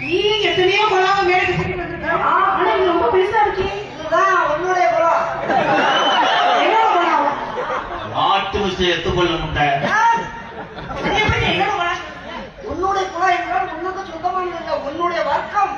நீ எத்தனையோ குளம் மேல கட்டிட்டு வந்திருக்க. ஆனா இது ரொம்ப பெருசா இருக்கு. இதுதான் உன்னுடைய குளம். என்னோட குளம்? ஆட்டு விஷயம் எடுத்துக்கொள்ள முட்டை. உன்னுடைய குளம் என்றால் உன்னுக்கு சொந்தமானது இல்லை, உன்னுடைய வர்க்கம்.